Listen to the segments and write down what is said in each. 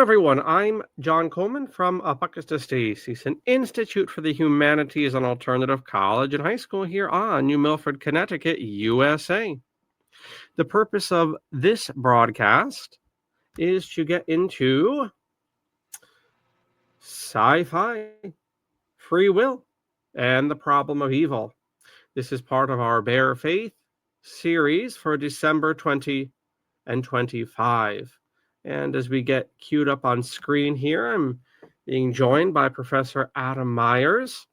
everyone. I'm John Coleman from ApocatastasisInstitute for the Humanities and Alternative College and High School here on New Milford, Connecticut, USA. The purpose of this broadcast is to get into sci-fi, free will, and the problem of evil. This is part of our Bear Faith series for December 2025. And as we get queued up on screen here, I'm being joined by Professor Adam Myers,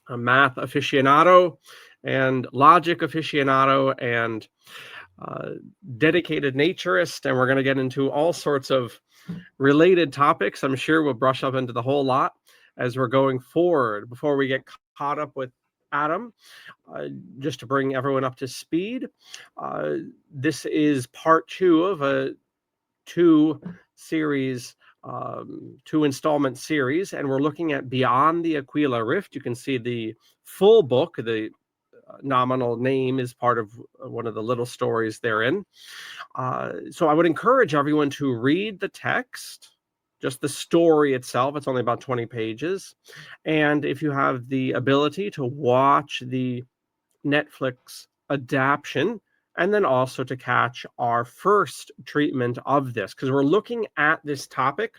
a math aficionado and logic aficionado and dedicated naturist. And we're going to get into all sorts of related topics. I'm sure we'll brush up into the whole lot as we're going forward. Before we get caught up with Adam, just to bring everyone up to speed, this is part 2 of a two installment series, and we're looking at Beyond the Aquila Rift. You can see the full book. The nominal name is part of one of the little stories therein. So I would encourage everyone to read the text, just the story itself. It's only about 20 pages. And if you have the ability to watch the Netflix adaptation, and then also to catch our first treatment of this, because we're looking at this topic,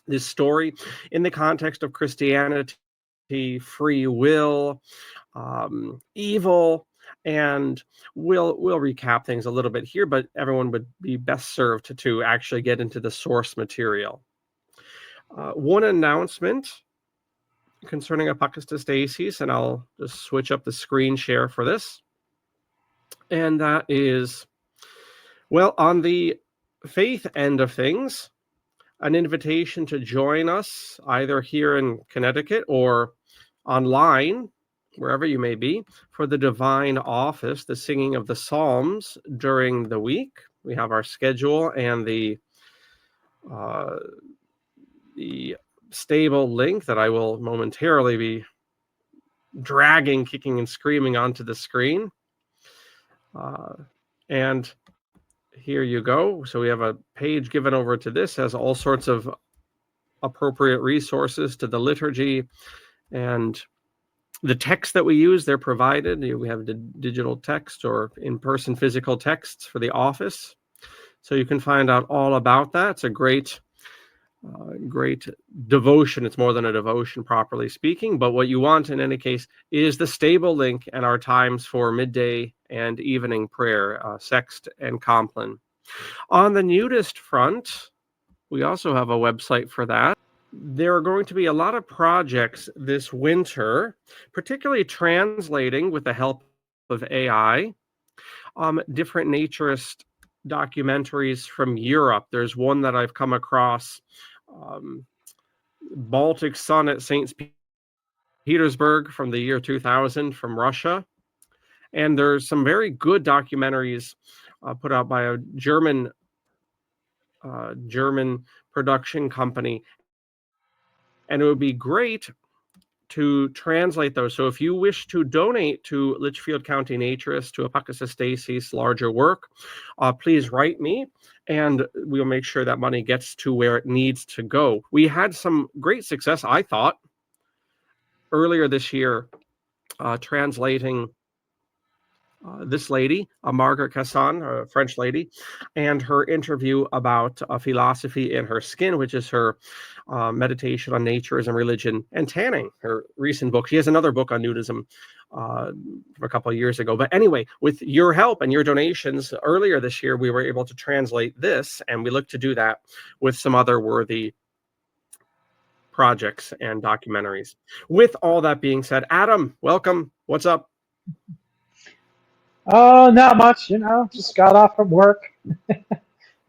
this story, in the context of Christianity, free will, evil, and we'll recap things a little bit here, but everyone would be best served to actually get into the source material. One announcement concerning apokatastasis, and I'll just switch up the screen share for this. And that is, well, on the faith end of things, an invitation to join us either here in Connecticut or online, wherever you may be, for the Divine Office, the singing of the Psalms during the week. We have our schedule and the stable link that I will momentarily be dragging, kicking, and screaming onto the screen. And here you go. So we have a page given over to this, has all sorts of appropriate resources to the liturgy, and the text that we use, they're provided. We have the digital text or in-person physical texts for the office. So you can find out all about that. It's a great devotion. It's more than a devotion, properly speaking, but what you want in any case is the stable link and our times for midday and evening prayer, Sext and Compline. On the nudist front, we also have a website for that. There are going to be a lot of projects this winter, particularly translating with the help of AI, different naturist documentaries from Europe. There's one that I've come across, Baltic Sun at St. Petersburg from the year 2000 from Russia. And there's some very good documentaries put out by a German production company. And it would be great to translate those. So if you wish to donate to Litchfield County Naturist, to Apokatastasis' larger work, please write me, and we'll make sure that money gets to where it needs to go. We had some great success, I thought, earlier this year, translating this lady, Margaret Casson, a French lady, and her interview about philosophy in her skin, which is her meditation on naturism, religion, and tanning, her recent book. She has another book on nudism from a couple of years ago. But anyway, with your help and your donations, earlier this year, we were able to translate this, and we look to do that with some other worthy projects and documentaries. With all that being said, Adam, welcome. What's up? Oh, not much, just got off from work.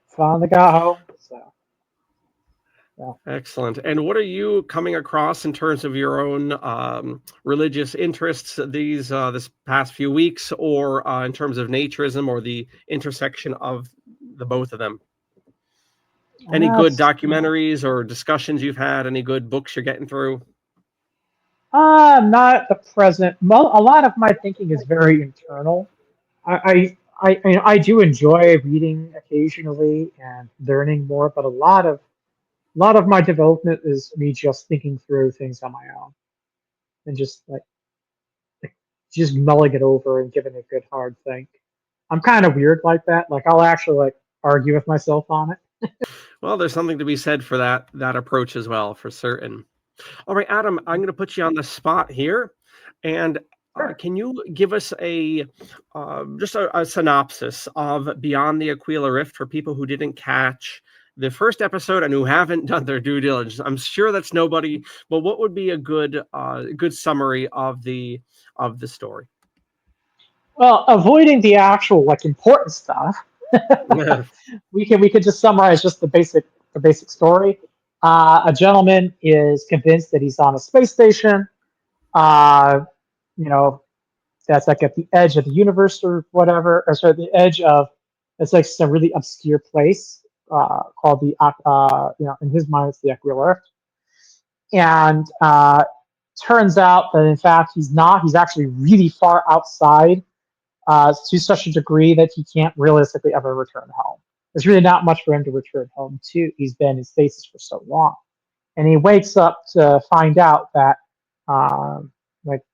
Finally got home. So, yeah. Excellent. And what are you coming across in terms of your own religious interests this past few weeks, or in terms of naturism or the intersection of the both of them? Any good documentaries or discussions you've had? Any good books you're getting through? Not at the present. A lot of my thinking is very internal. I do enjoy reading occasionally and learning more, but a lot of lot of my development is me just thinking through things on my own and just like just mulling it over and giving it a good hard think. I'm kind of weird like that. Like I'll actually like argue with myself on it. Well, there's something to be said for that approach as well, for certain. All right, Adam, I'm going to put you on the spot here, and Sure. can you give us a just a synopsis of Beyond the Aquila Rift for people who didn't catch the first episode and who haven't done their due diligence? I'm sure that's nobody, but what would be a good summary of the story? Well, avoiding the actual like important stuff, we could just summarize just the basic story. A gentleman is convinced that he's on a space station. Uh, you know, that's like at the edge of the universe or whatever, or sorry, the edge of it's like some really obscure place called the in his mind it's the Aquila Rift, and turns out that in fact he's not. He's actually really far outside to such a degree that he can't realistically ever return home. There's really not much for him to return home to. He's been in stasis for so long, and he wakes up to find out that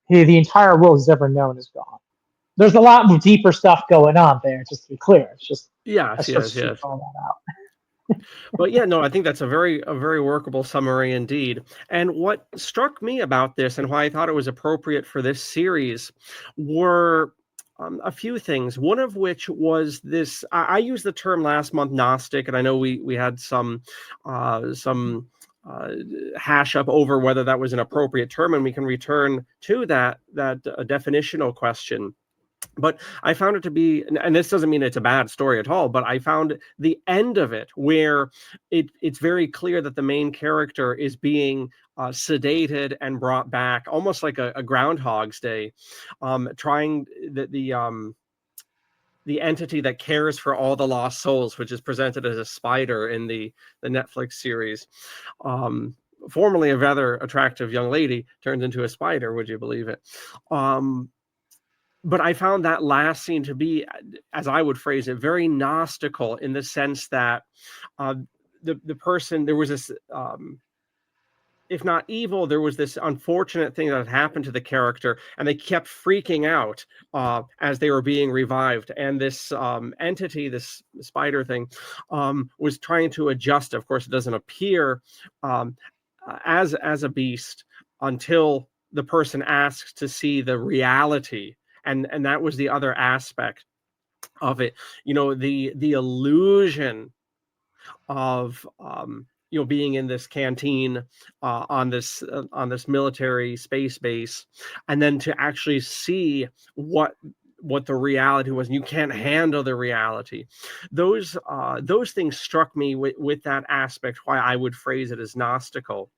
the entire world he's ever known is gone. There's a lot more deeper stuff going on there. Just to be clear, it's just I Yes, sort of yes, should yes. call that out. But yeah, no, I think that's a very workable summary indeed. And what struck me about this and why I thought it was appropriate for this series were a few things. One of which was this. I used the term last month, Gnostic, and I know we had some hash up over whether that was an appropriate term, and we can return to that definitional question. But I found it to be, and this doesn't mean it's a bad story at all, but I found the end of it where it's very clear that the main character is being sedated and brought back, almost like a Groundhog's Day, trying the entity that cares for all the lost souls, which is presented as a spider in the Netflix series. Formerly a rather attractive young lady turns into a spider. Would you believe it? But I found that last scene to be, as I would phrase it, very Gnostical in the sense that the person, there was this, if not evil, there was this unfortunate thing that had happened to the character, and they kept freaking out as they were being revived. And this entity, this spider thing, was trying to adjust. Of course, it doesn't appear as a beast until the person asks to see the reality. And that was the other aspect of it, the illusion of being in this canteen on this military space base, and then to actually see what the reality was. And you can't handle the reality. Those things struck me with that aspect, why I would phrase it as Gnostical.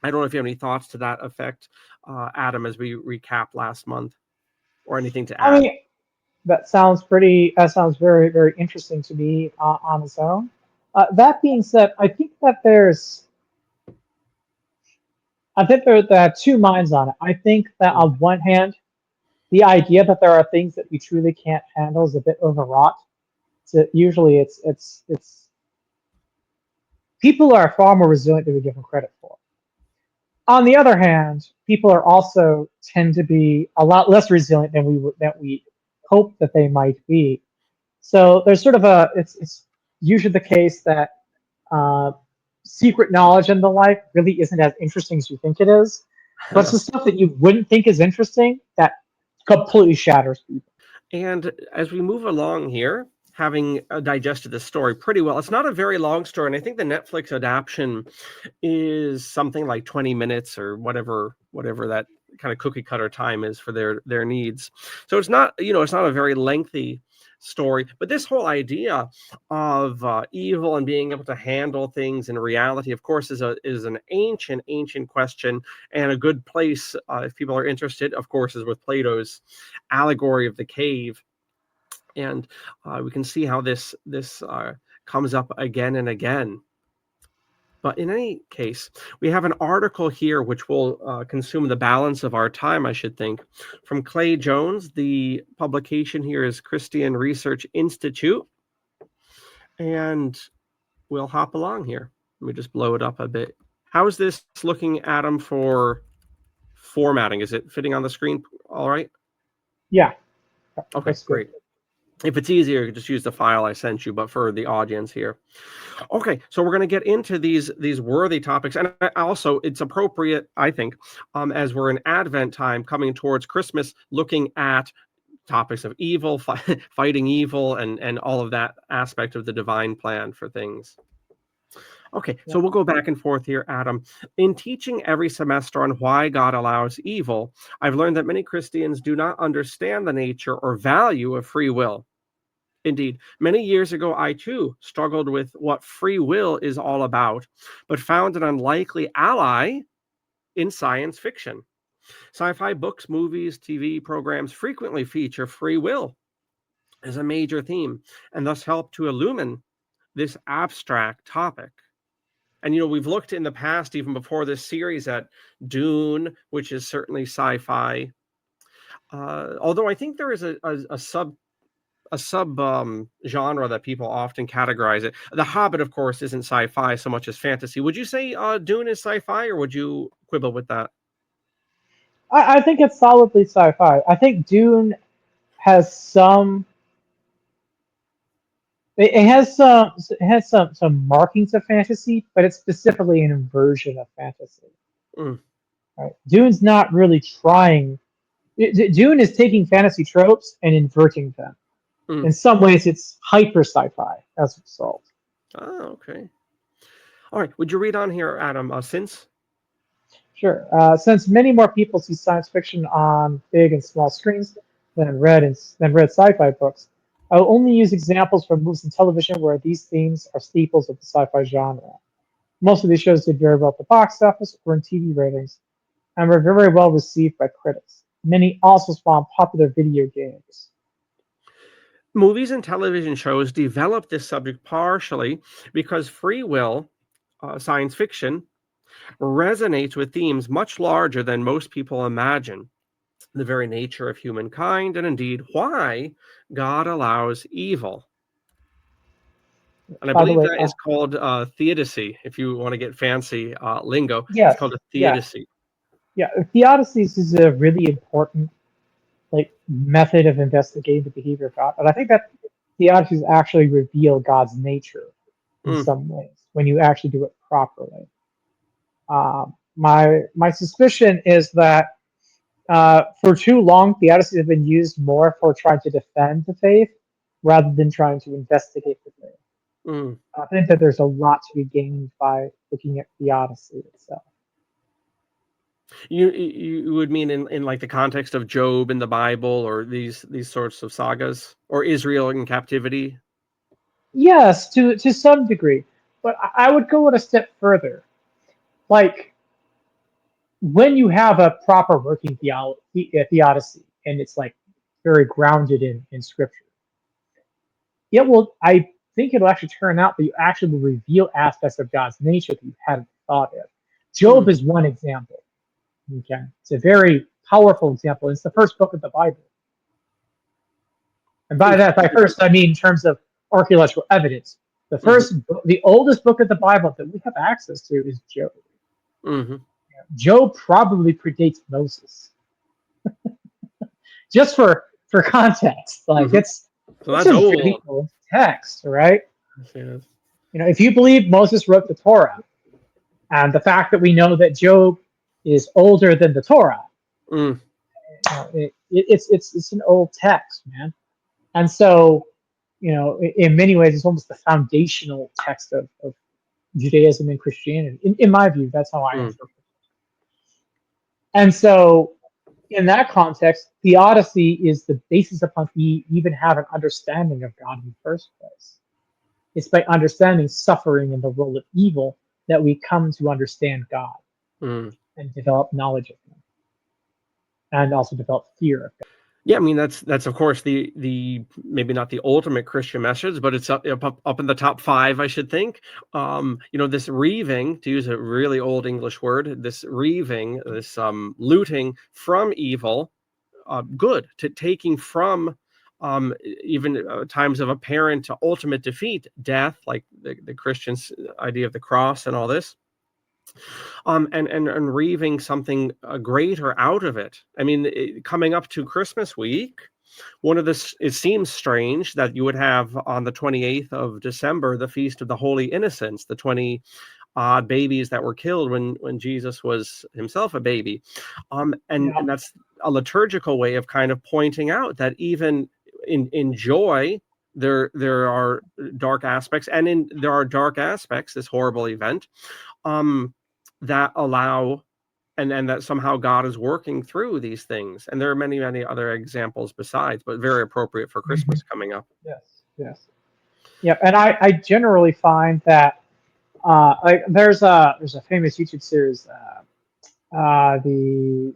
I don't know if you have any thoughts to that effect, Adam, as we recap last month, or anything to I add. mean, that sounds pretty. That sounds very very interesting to me on its own. That being said, I think there are two minds on it. I think that on one hand, the idea that there are things that we truly can't handle is a bit overwrought. So usually, it's people are far more resilient than we give them credit for. On the other hand, people are also tend to be a lot less resilient than we hope that they might be. So there's sort of it's usually the case that uh, secret knowledge and the like really isn't as interesting as you think it is. But it's the stuff that you wouldn't think is interesting that completely shatters people. And as we move along here, having digested the story pretty well, it's not a very long story, and I think the Netflix adaptation is something like 20 minutes or whatever that kind of cookie cutter time is for their needs. So it's not a very lengthy story, but this whole idea of evil and being able to handle things in reality, of course, is an ancient question, and a good place, if people are interested, of course, is with Plato's allegory of the cave. And we can see how this comes up again and again. But in any case, we have an article here which will consume the balance of our time, I should think, from Clay Jones. The publication here is Christian Research Institute. And we'll hop along here. Let me just blow it up a bit. How is this looking, Adam, for formatting? Is it fitting on the screen all right? Yeah. Okay, great. If it's easier, just use the file I sent you, but for the audience here. Okay, so we're going to get into these worthy topics, and also it's appropriate, I think, as we're in Advent time coming towards Christmas, looking at topics of evil, fighting evil, and all of that aspect of the divine plan for things. Okay, so we'll go back and forth here, Adam. In teaching every semester on why God allows evil, I've learned that many Christians do not understand the nature or value of free will. Indeed, many years ago, I too struggled with what free will is all about, but found an unlikely ally in science fiction. Sci-fi books, movies, TV programs frequently feature free will as a major theme, and thus help to illumine this abstract topic. And, we've looked in the past, even before this series, at Dune, which is certainly sci-fi. Although I think there is a sub genre that people often categorize it. The Hobbit, of course, isn't sci-fi so much as fantasy. Would you say Dune is sci-fi, or would you quibble with that? I think it's solidly sci-fi. I think Dune has some. It has some markings of fantasy, but it's specifically an inversion of fantasy. Right? Dune's not really trying. Dune is taking fantasy tropes and inverting them. In some ways, it's hyper sci-fi as a result. Oh, okay. All right. Would you read on here, Adam? Since? Sure. Since many more people see science fiction on big and small screens than read sci-fi books, I will only use examples from movies and television where these themes are staples of the sci-fi genre. Most of these shows did very well at the box office or in TV ratings, and were very well received by critics. Many also spawned popular video games. Movies and television shows develop this subject partially because free will, science fiction, resonates with themes much larger than most people imagine. The very nature of humankind, and indeed why God allows evil. And I believe that is called theodicy, if you want to get fancy lingo. Yes, it's called a theodicy. Yeah, theodicies is a really important method of investigating the behavior of God. And I think that theodicies actually reveal God's nature in some ways when you actually do it properly. My suspicion is that for too long, theodicies have been used more for trying to defend the faith rather than trying to investigate the faith. I think that there's a lot to be gained by looking at theodicy itself. You would mean in like the context of Job in the Bible, or these sorts of sagas, or Israel in captivity? Yes, to some degree, but I would go a step further. Like when you have a proper working theodicy, and it's like very grounded in scripture. Yeah, well, I think it'll actually turn out that you actually will reveal aspects of God's nature that you hadn't thought of. Job is one example. Okay, it's a very powerful example. It's the first book of the Bible, and by first I mean in terms of archaeological evidence. The first, the oldest book of the Bible that we have access to is Job. Job probably predates Moses. Just for context, like it's that's old. Really old text, right? Yes. If you believe Moses wrote the Torah, and the fact that we know that Job is older than the Torah, it's an old text, man. And so, in many ways, it's almost the foundational text of Judaism and Christianity. In my view, that's how I interpret it. And so, in that context, theodicy is the basis upon we even have an understanding of God in the first place. It's by understanding suffering and the role of evil that we come to understand God and develop knowledge of Him, and also develop fear of God. Yeah, I mean that's of course the maybe not the ultimate Christian message, but it's up in the top 5, I should think. This reaving, to use a really old English word, this reaving, this looting from evil, good, to taking from even times of apparent ultimate defeat, death, like the Christian's idea of the cross and all this, and reaving something greater out of it. I mean, coming up to Christmas week, it seems strange that you would have on the 28th of December the Feast of the Holy Innocents, the 20 odd babies that were killed when Jesus was himself a baby, and that's a liturgical way of kind of pointing out that even in joy there are dark aspects, and there are dark aspects, this horrible event, that allow and that somehow God is working through these things. And there are many, many other examples besides, but very appropriate for Christmas coming up. Yes. Yeah, and I generally find that there's a famous YouTube series, the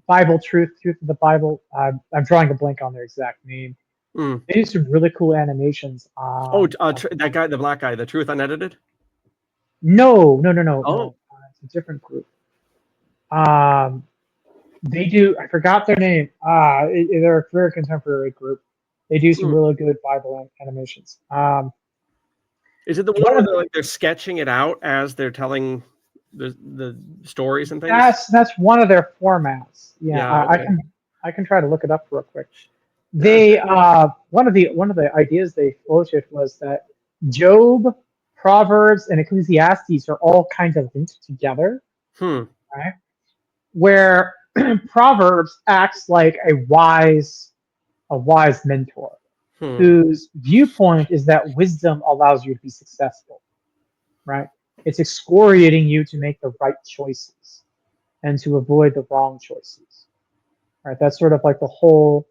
Bible Truth of the Bible. I'm drawing a blank on their exact name. They do some really cool animations. That guy, the black guy, the Truth Unedited? No. Oh. It's a different group. They do. I forgot their name. They're a very contemporary group. They do some really good Bible animations. Is it the one where they're sketching it out as they're telling the stories and things? That's one of their formats. Yeah, okay. I can try to look it up real quick. They one of the ideas they floated was that Job, Proverbs, and Ecclesiastes are all kind of linked together. Right? Where Proverbs acts like a wise mentor, whose viewpoint is that wisdom allows you to be successful, right? It's excoriating you to make the right choices and to avoid the wrong choices, right? That's sort of like the whole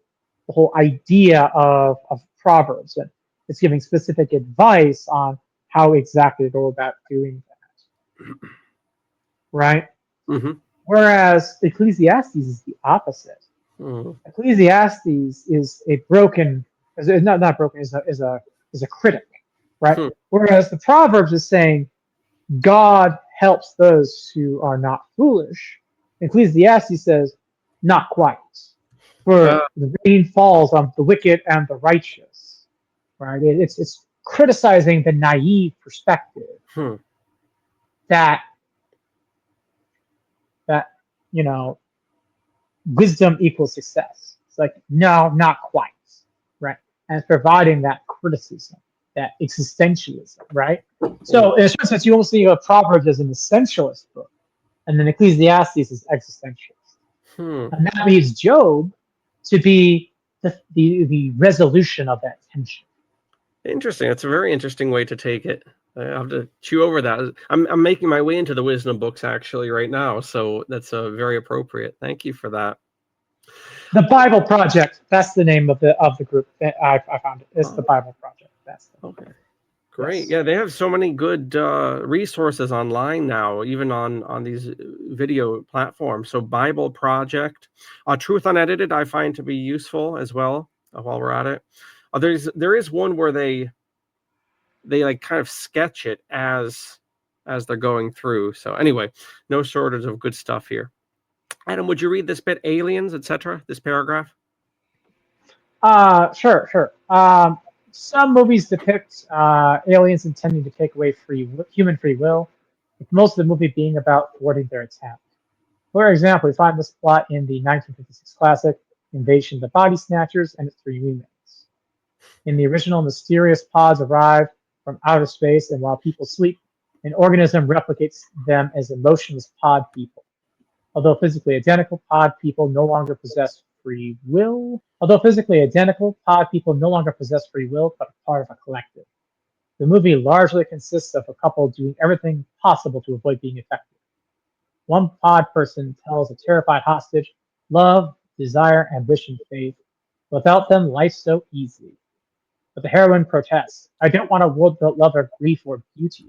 idea of Proverbs, and it's giving specific advice on how exactly to go about doing that, right? Whereas Ecclesiastes is the opposite. Ecclesiastes is a broken, not broken, is a critic, right? Whereas the Proverbs is saying God helps those who are not foolish. Ecclesiastes says, not quite, for the rain falls on the wicked and the righteous, right? It's criticizing the naive perspective that wisdom equals success. It's like, no, not quite, right? And it's providing that criticism, that existentialism, right? So in a certain sense, you almost think of Proverbs as an essentialist book, and then Ecclesiastes is existentialist. And that leaves Job to be the resolution of that tension. Interesting. That's a very interesting way to take it. I have to chew over that. I'm making my way into the wisdom books actually right now, so that's very appropriate. Thank you for that. The Bible Project. That's the name of the group. I found it. It's the Bible Project. Okay. Great. Yes. Yeah, they have so many good resources online now, even on these video platforms. So Bible Project, Truth Unedited, I find to be useful as well. While we're at it, there is one where they like kind of sketch it as they're going through. So anyway, no shortage of good stuff here. Adam, would you read this bit, aliens, etc., this paragraph? Sure. Some movies depict aliens intending to take away human free will, with most of the movie being about thwarting their attempt. For example, we find this plot in the 1956 classic Invasion of the Body Snatchers and its 3 remakes. In the original, mysterious pods arrive from outer space, and while people sleep, an organism replicates them as emotionless pod people. Although physically identical, pod people no longer possess free will. But are part of a collective. The movie largely consists of a couple doing everything possible to avoid being affected. One pod person tells a terrified hostage, love, desire, ambition, faith. Without them, life's so easy. But the heroine protests, I don't want a world without love or grief or beauty.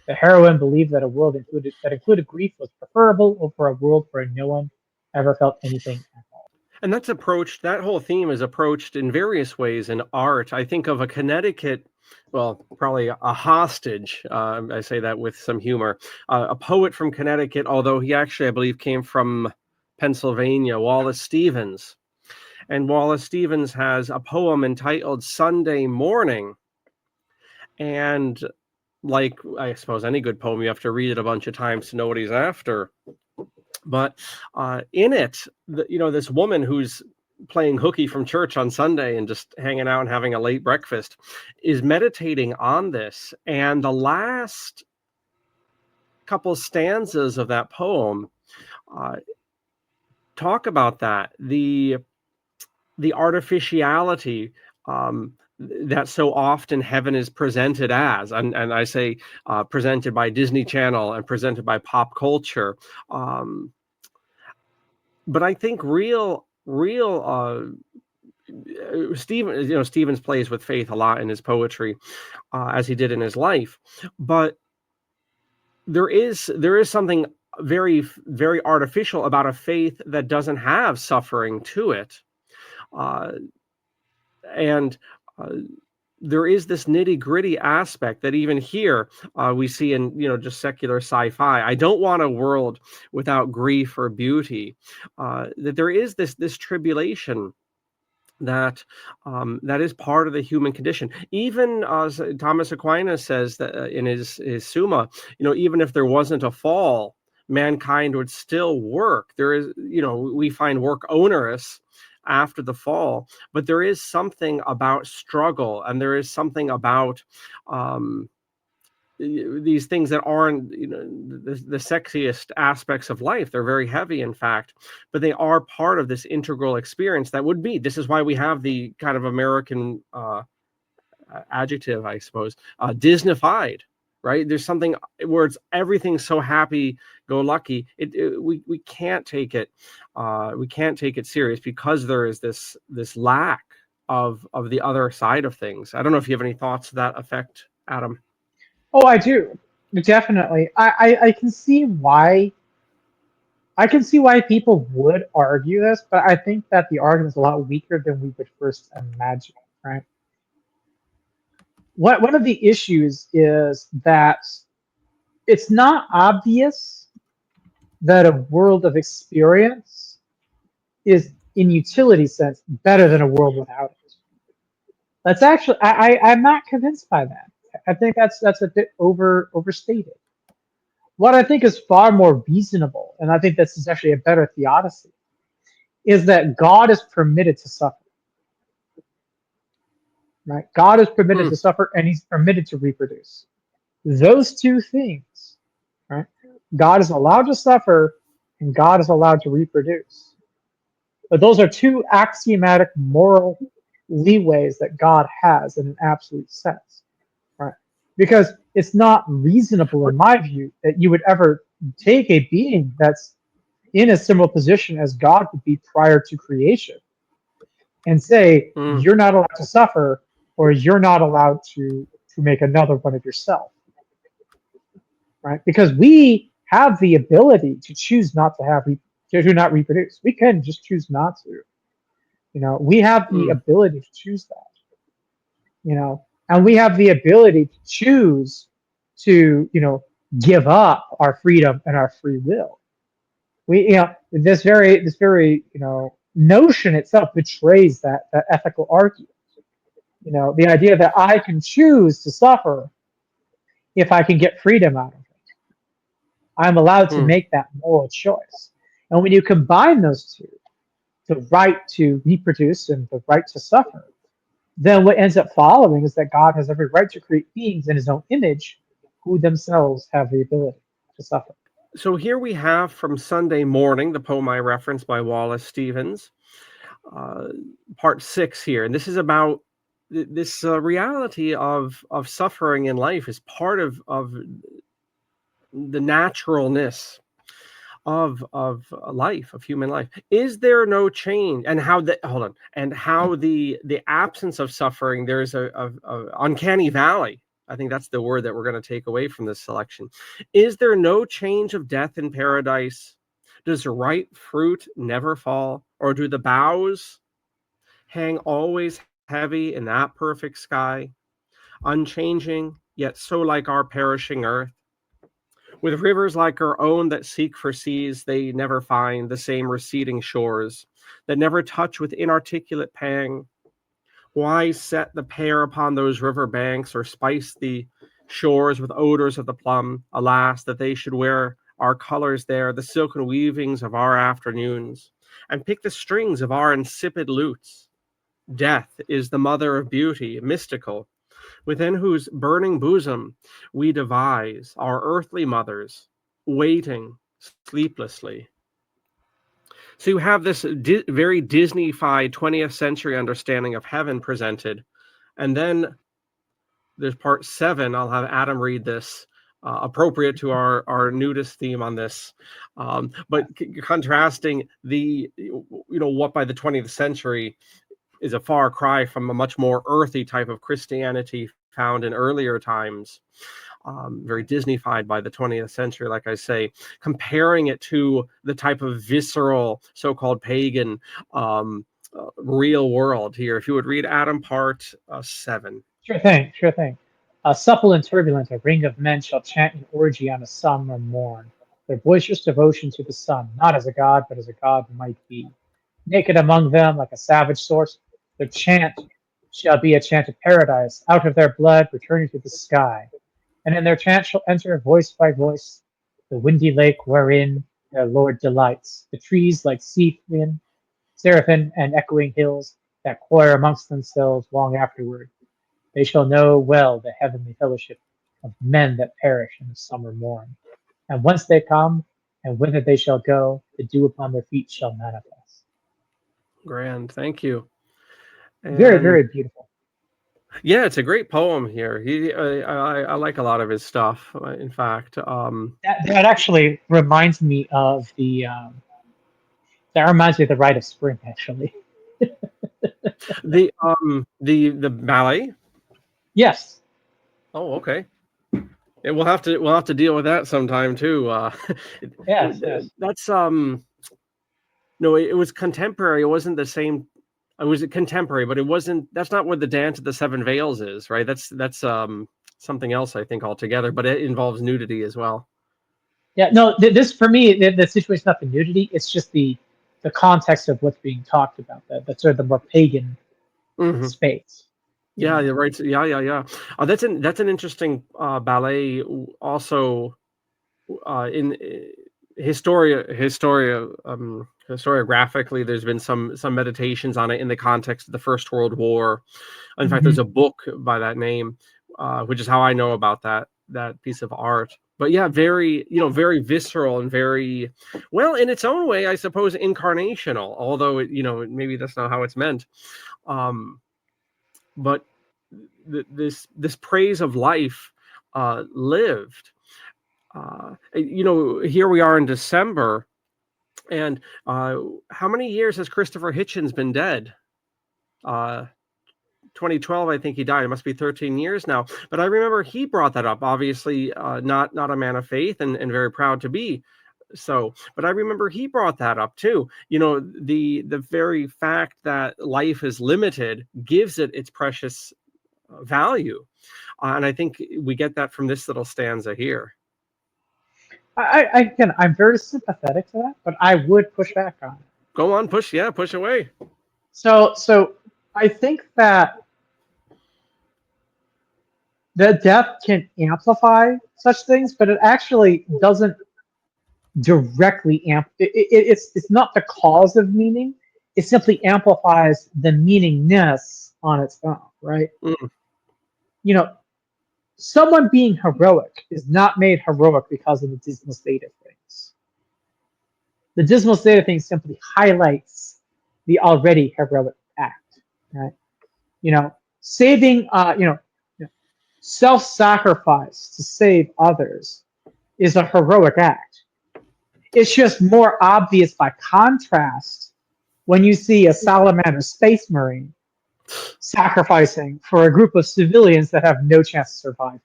The heroine believed that a world that included grief was preferable over a world where no one ever felt anything at all. And that whole theme is approached in various ways in art. I think of a Connecticut, well, probably a hostage, I say that with some humor, a poet from Connecticut, although he actually, I believe, came from Pennsylvania, Wallace Stevens. And Wallace Stevens has a poem entitled Sunday Morning. And like, I suppose any good poem, you have to read it a bunch of times to know what he's after. But in it, this woman who's playing hooky from church on Sunday and just hanging out and having a late breakfast is meditating on this. And the last couple stanzas of that poem talk about that, the artificiality that so often heaven is presented as, and I say presented by Disney Channel and presented by pop culture. But I think real Stevens plays with faith a lot in his poetry, as he did in his life. But there is something very, very artificial about a faith that doesn't have suffering to it. And there is this nitty-gritty aspect that even here we see in just secular sci-fi. I don't want a world without grief or beauty. That there is this tribulation that is part of the human condition. Even Thomas Aquinas says that in his Summa, even if there wasn't a fall, mankind would still work. There is, we find work onerous after the fall, but there is something about struggle, and there is something about these things that aren't the sexiest aspects of life. They're very heavy, in fact, but they are part of this integral experience that would be. This is why we have the kind of American adjective, I suppose, Disneyfied. Right? There's something where it's everything's so happy-go-lucky. We can't take it. We can't take it serious because there is this lack of the other side of things. I don't know if you have any thoughts to that effect, Adam. Oh, I do. Definitely. I can see why people would argue this, but I think that the argument is a lot weaker than we would first imagine, right? One of the issues is that it's not obvious that a world of experience is, in utility sense, better than a world without it. That's actually, I'm not convinced by that. I think that's a bit overstated. What I think is far more reasonable, and I think this is actually a better theodicy, is that God is permitted to suffer. Right? God is permitted to suffer, and He's permitted to reproduce. Those two things, right? God is allowed to suffer, and God is allowed to reproduce. But those are two axiomatic moral leeways that God has in an absolute sense, right? Because it's not reasonable, in my view, that you would ever take a being that's in a similar position as God would be prior to creation and say, you're not allowed to suffer, or you're not allowed to make another one of yourself, right? Because we have the ability to choose not to not reproduce. We can just choose not to. We have the ability to choose that. And we have the ability to choose to, give up our freedom and our free will. This very notion itself betrays that ethical argument. The idea that I can choose to suffer if I can get freedom out of it. I'm allowed to make that moral choice. And when you combine those two, the right to reproduce and the right to suffer, then what ends up following is that God has every right to create beings in His own image who themselves have the ability to suffer. So here we have from Sunday Morning, the poem I referenced by Wallace Stevens, part 6 here. And this is about this reality of suffering in life is part of the naturalness of life, of human life. Is there no change? And how the absence of suffering, there's a uncanny valley. I think that's the word that we're going to take away from this selection. Is there no change of death in paradise? Does ripe fruit never fall? Or do the boughs hang always heavy in that perfect sky, unchanging, yet so like our perishing earth? With rivers like our own that seek for seas they never find, the same receding shores that never touch with inarticulate pang. Why set the pair upon those river banks, or spice the shores with odors of the plum? Alas, that they should wear our colors there, the silken weavings of our afternoons, and pick the strings of our insipid lutes. Death is the mother of beauty, mystical, within whose burning bosom we devise our earthly mothers, waiting sleeplessly. So you have this very Disney-fied 20th century understanding of heaven presented. And then there's part 7. I'll have Adam read this, appropriate to our nudist theme on this. But contrasting what by the 20th century is a far cry from a much more earthy type of Christianity found in earlier times. Very Disney-fied by the 20th century, like I say, comparing it to the type of visceral, so-called pagan, real world here. If you would read Adam, part 7. Sure thing, sure thing. Supple and turbulent, a ring of men shall chant in orgy on a summer morn, their boisterous devotion to the sun, not as a god, but as a god might be. Naked among them, like a savage source, their chant shall be a chant of paradise, out of their blood returning to the sky. And in their chant shall enter, voice by voice, the windy lake wherein their Lord delights, the trees like seraphim and echoing hills that choir amongst themselves long afterward. They shall know well the heavenly fellowship of men that perish in the summer morn. And whence they come, and whither they shall go, the dew upon their feet shall manifest. Grand, thank you. Very, very beautiful. Yeah, it's a great poem here. I like a lot of his stuff. In fact, that actually reminds me of the Rite of Spring. Actually, the ballet. Yes. Oh, okay. And we'll have to deal with that sometime too. Yes. That's no, it was contemporary. It wasn't the same. It was contemporary, but it wasn't. That's not what the Dance of the Seven Veils is, right? That's something else, I think, altogether. But it involves nudity as well. Yeah. No, this for me, the situation's not the nudity. It's just the context of what's being talked about. That's sort of the more pagan space. Yeah, you're right. Yeah. That's an interesting ballet. Also, in historiographically, there's been some meditations on it in the context of the First World War. In fact, there's a book by that name, which is how I know about that piece of art. But yeah, very visceral and very, well, in its own way, I suppose, incarnational. Although maybe that's not how it's meant. But this praise of life lived. Here we are in December, and how many years has Christopher Hitchens been dead? 2012, I think he died. It must be 13 years now. But I remember he brought that up. Obviously, not a man of faith, and very proud to be so. But I remember he brought that up too. The very fact that life is limited gives it its precious value, and I think we get that from this little stanza here. I'm very sympathetic to that, but I would push back on it. Go on, push away. So I think that the death can amplify such things, but it actually doesn't directly it's not the cause of meaning. It simply amplifies the meaningness on its own, right? Someone being heroic is not made heroic because of the dismal state of things. The dismal state of things simply highlights the already heroic act, right? Saving, self-sacrifice to save others is a heroic act. It's just more obvious by contrast when you see a salamander space marine sacrificing for a group of civilians that have no chance of survival.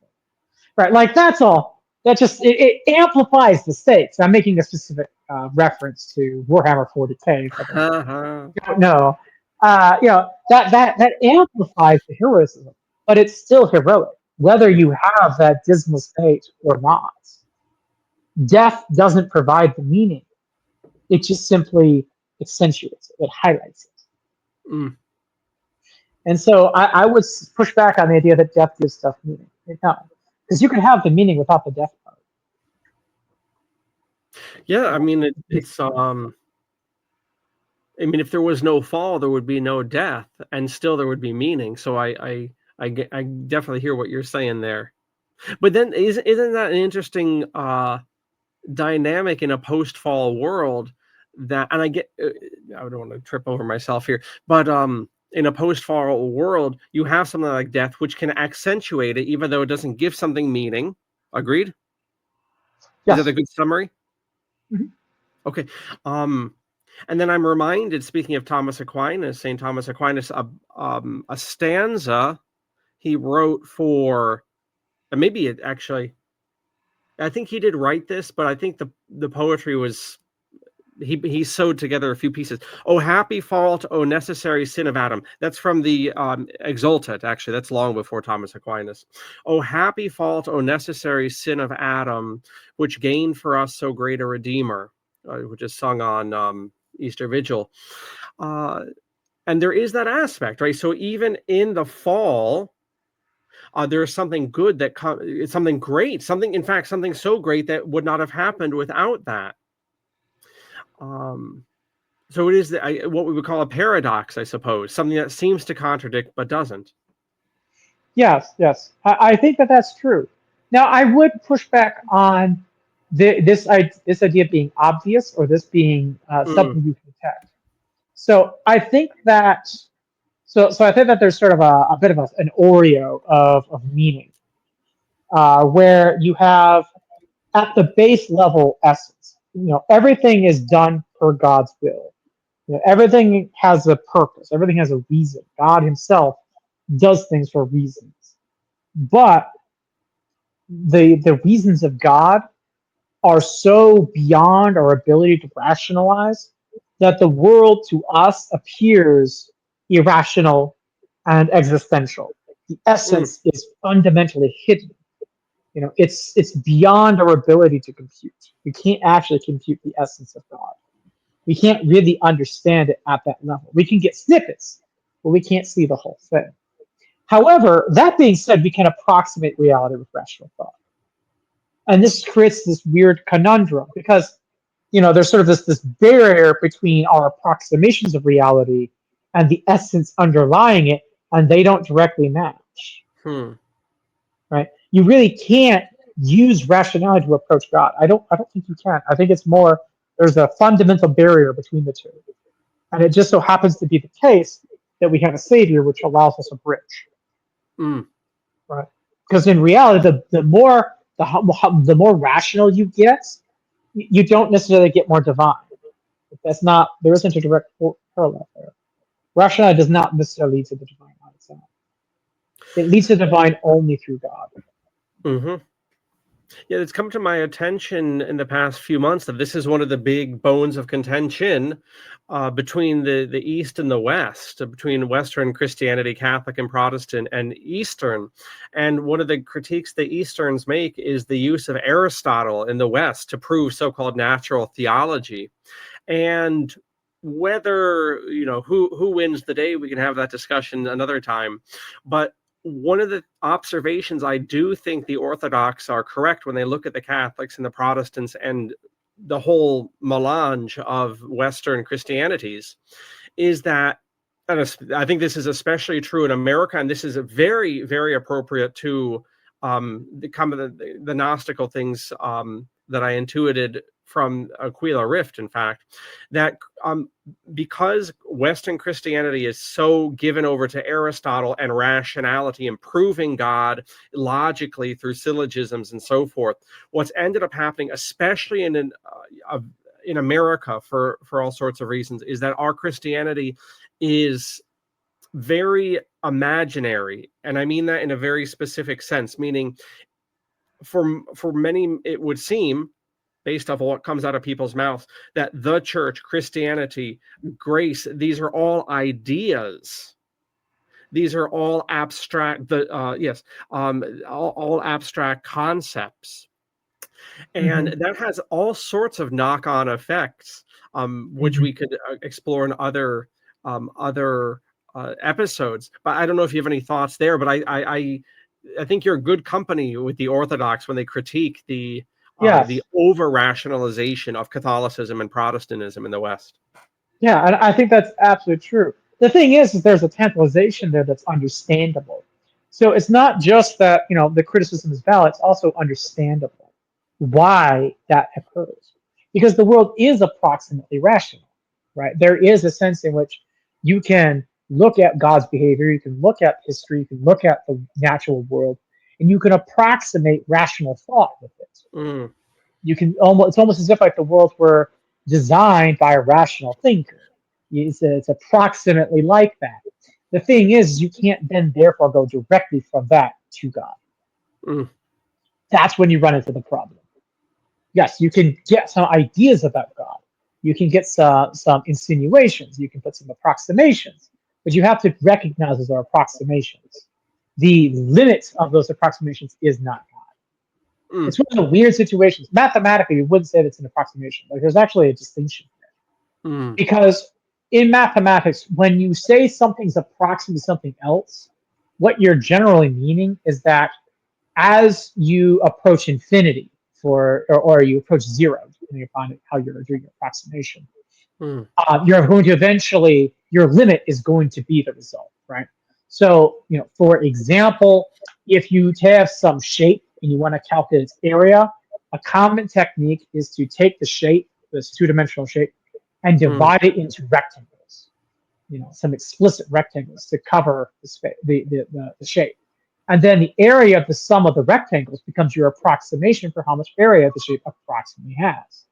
Right, like that's all. That just it amplifies the stakes. I'm making a specific reference to Warhammer 40K. Don't know. That amplifies the heroism, but it's still heroic, whether you have that dismal state or not. Death doesn't provide the meaning. It just simply accentuates it. It highlights it. Mm. And so I would push back on the idea that death gives stuff meaning. No, because you can have the meaning without the death part. Yeah, I mean, it's I mean, if there was no fall, there would be no death, and still there would be meaning. So I definitely hear what you're saying there. But then isn't that an interesting dynamic in a post-fall world? That, and I get, I don't want to trip over myself here, but in a post-fall world, you have something like death, which can accentuate it, even though it doesn't give something meaning. Agreed? Is that Yes. a good summary? Mhm. Okay. And then I'm reminded, speaking of Thomas Aquinas, St. Thomas Aquinas, a stanza he wrote for, and maybe it actually, I think he did write this, but I think the poetry was, he sewed together a few pieces. Oh, happy fault, oh, necessary sin of Adam. That's from the Exultet, actually. That's long before Thomas Aquinas. Oh, happy fault, oh, necessary sin of Adam, which gained for us so great a Redeemer, which is sung on Easter Vigil. And there is that aspect, right? So even in the fall, there is something good that it's something great, something, in fact, something so great that would not have happened without that. So it is what we would call a paradox, I suppose, something that seems to contradict but doesn't. Yes, yes. I think that that's true. Now, I would push back on this idea being obvious or this being Mm, something you can detect. So I think that I think that there's sort of a bit of an Oreo of meaning, where you have at the base level essence. Everything is done per God's will. Everything has a purpose. Everything has a reason. God Himself does things for reasons, but the reasons of God are so beyond our ability to rationalize that the world to us appears irrational and existential. The mm, essence is fundamentally hidden. It's beyond our ability to compute. We can't actually compute the essence of God. We can't really understand it at that level. We can get snippets, but we can't see the whole thing. However, that being said, we can approximate reality with rational thought. And this creates this weird conundrum because there's sort of this barrier between our approximations of reality and the essence underlying it, and they don't directly match. hmm. Right? You really can't use rationality to approach God. I don't think you can. I think it's more there's a fundamental barrier between the two. And it just so happens to be the case that we have a savior which allows us a bridge. Mm. Right? Because in reality, the more rational you get, you don't necessarily get more divine. There isn't a direct parallel there. Rationality does not necessarily lead to the divine on its own. It leads to the divine only through God. Mm-hmm. Yeah, it's come to my attention in the past few months that this is one of the big bones of contention between the East and the West, between Western Christianity, Catholic and Protestant, and Eastern. And one of the critiques the Easterns make is the use of Aristotle in the West to prove so-called natural theology. And whether, who wins the day, we can have that discussion another time. But one of the observations I do think the Orthodox are correct when they look at the Catholics and the Protestants and the whole melange of Western Christianities is that, and I think this is especially true in America, and this is a very, very appropriate to the Gnostical things that I intuited from Aquila Rift, in fact, that because Western Christianity is so given over to Aristotle and rationality and proving God logically through syllogisms and so forth, what's ended up happening, especially in America for all sorts of reasons, is that our Christianity is very imaginary, and I mean that in a very specific sense, meaning for many it would seem, based off of what comes out of people's mouths, that the church, Christianity, grace, these are all ideas. These are all abstract, all abstract concepts. And that has all sorts of knock-on effects, which we could explore in other episodes. But I don't know if you have any thoughts there. But I think you're good company with the Orthodox when they critique the Yes. over-rationalization of Catholicism and Protestantism in the West. Yeah, and I think that's absolutely true. The thing is there's a tantalization there that's understandable. So it's not just that, the criticism is valid, it's also understandable why that occurs. Because the world is approximately rational, right? There is a sense in which you can look at God's behavior, you can look at history, you can look at the natural world, and you can approximate rational thought with it. Mm. You can it's almost as if like the world were designed by a rational thinker. It's approximately like that. The thing is, you can't then therefore go directly from that to God. Mm. That's when you run into the problem. Yes, you can get some ideas about God. You can get some insinuations. You can put some approximations, but you have to recognize those are approximations. The limit of those approximations is not God. Mm. It's one of the weird situations. Mathematically, you wouldn't say that it's an approximation. Like, there's actually a distinction there. Mm. Because in mathematics, when you say something's approximately something else, what you're generally meaning is that as you approach infinity, or you approach zero, depending upon how you're doing your approximation, Mm. you're going to eventually, your limit is going to be the result, right? So, for example, if you have some shape and you want to calculate its area, a common technique is to take the shape, this two-dimensional shape, and divide it into rectangles, some explicit rectangles to cover the shape. And then the area of the sum of the rectangles becomes your approximation for how much area the shape approximately has.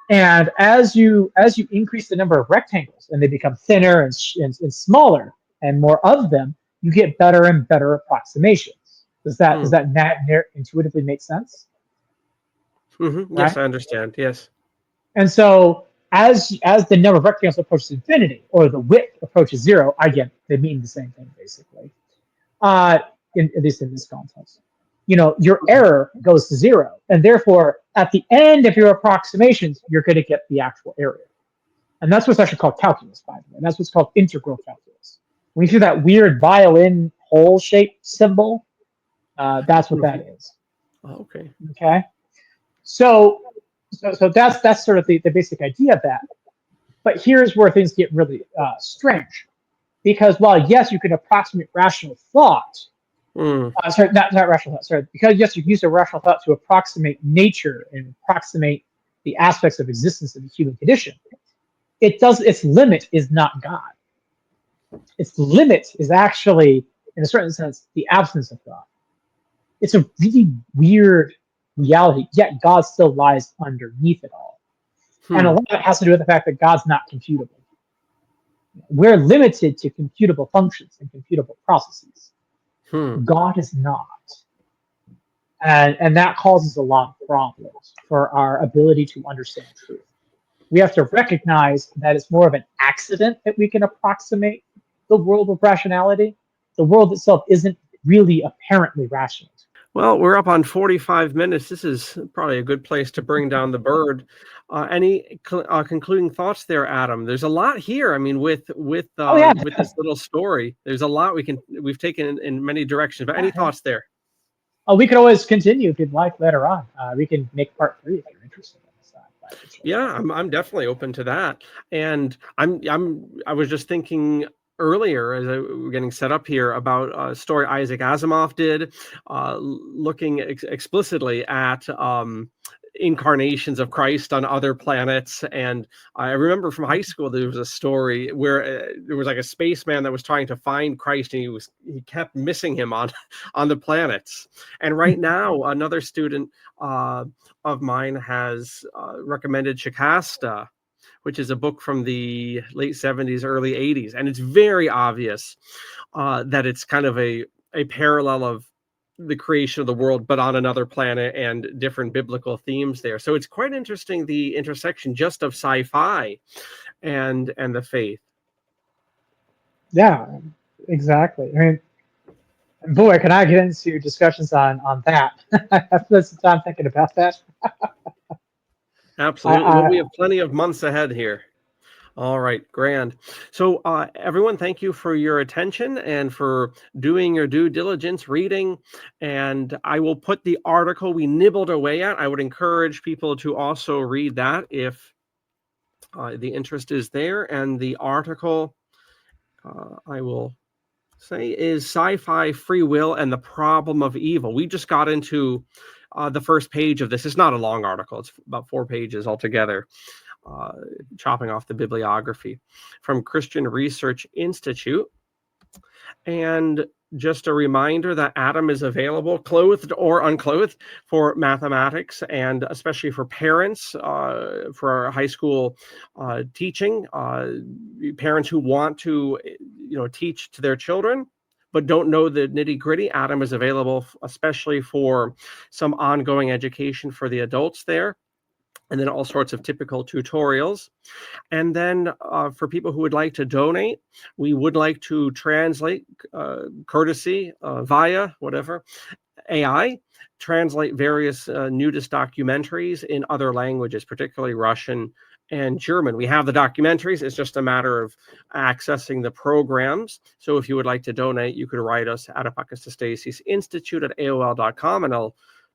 And as you increase the number of rectangles and they become thinner and smaller and more of them, you get better and better approximations. Does that intuitively make sense? Mm-hmm. Right? Yes, I understand. Yes. And so as the number of rectangles approaches infinity, or the width approaches zero, again, they mean the same thing basically. At least in this context, your error goes to zero, and therefore at the end of your approximations, you're going to get the actual area. And that's what's actually called calculus, by the way. And that's what's called integral calculus. When you see that weird violin hole shaped symbol, that's what that is. Okay. Okay. So that's sort of the basic idea of that. But here's where things get really strange, because while yes, you can approximate rational thought. Sorry, not rational thought. Sorry, because yes, you can use a rational thought to approximate nature and approximate the aspects of existence of the human condition. Its limit is not God. Its limit is actually, in a certain sense, the absence of God. It's a really weird reality, yet God still lies underneath it all. And a lot of it has to do with the fact that God's not computable. We're limited to computable functions and computable processes. God is not. And that causes a lot of problems for our ability to understand truth. We have to recognize that it's more of an accident that we can approximate the world of rationality. The world itself isn't really apparently rational. Well, we're up on 45 minutes. This is probably a good place to bring down the bird. Any concluding thoughts there, Adam? There's a lot here. I mean, with this little story, there's a lot we've taken in many directions. But any thoughts there? Oh, we could always continue if you'd like later on. We can make part 3 if you're interested in this. Yeah, I'm definitely open to that. And I was just thinking earlier as we were getting set up here about a story Isaac Asimov did, looking explicitly at incarnations of Christ on other planets. And I remember from high school there was a story where there was like a spaceman that was trying to find Christ, and he kept missing him on the planets. And right now another student of mine has recommended Shikasta, which is a book from the late 70s, early 80s. And it's very obvious that it's kind of a parallel of the creation of the world, but on another planet, and different biblical themes there. So it's quite interesting, the intersection just of sci-fi and the faith. Yeah, exactly. I mean, Boy, can I get into discussions on that? I've spent some time thinking about that. Absolutely. Well, we have plenty of months ahead here. All right, grand. So, everyone, thank you for your attention and for doing your due diligence reading. And I will put the article we nibbled away at. I would encourage people to also read that if the interest is there. And the article, I will say, is Sci-Fi, Free Will, and the Problem of Evil. We just got into the first page of this. It's not a long article. It's about 4 pages altogether. Chopping off the bibliography from Christian Research Institute. And just a reminder that Adam is available, clothed or unclothed, for mathematics, and especially for parents, for high school teaching, parents who want to, teach to their children but don't know the nitty-gritty. Adam is available, especially for some ongoing education for the adults there, and then all sorts of typical tutorials. And then for people who would like to donate, we would like to translate, courtesy via whatever AI, translate various nudist documentaries in other languages, particularly Russian and German. We have the documentaries. It's just a matter of accessing the programs. So if you would like to donate, you could write us at ApocatastasisInstitute at AOL.com, and I'll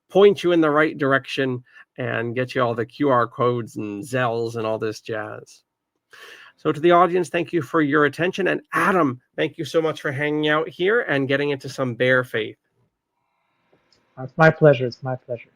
point you in the right direction and get you all the QR codes and Zells and all this jazz. So to the audience, thank you for your attention. And Adam, thank you so much for hanging out here and getting into some bear faith. It's my pleasure. It's my pleasure.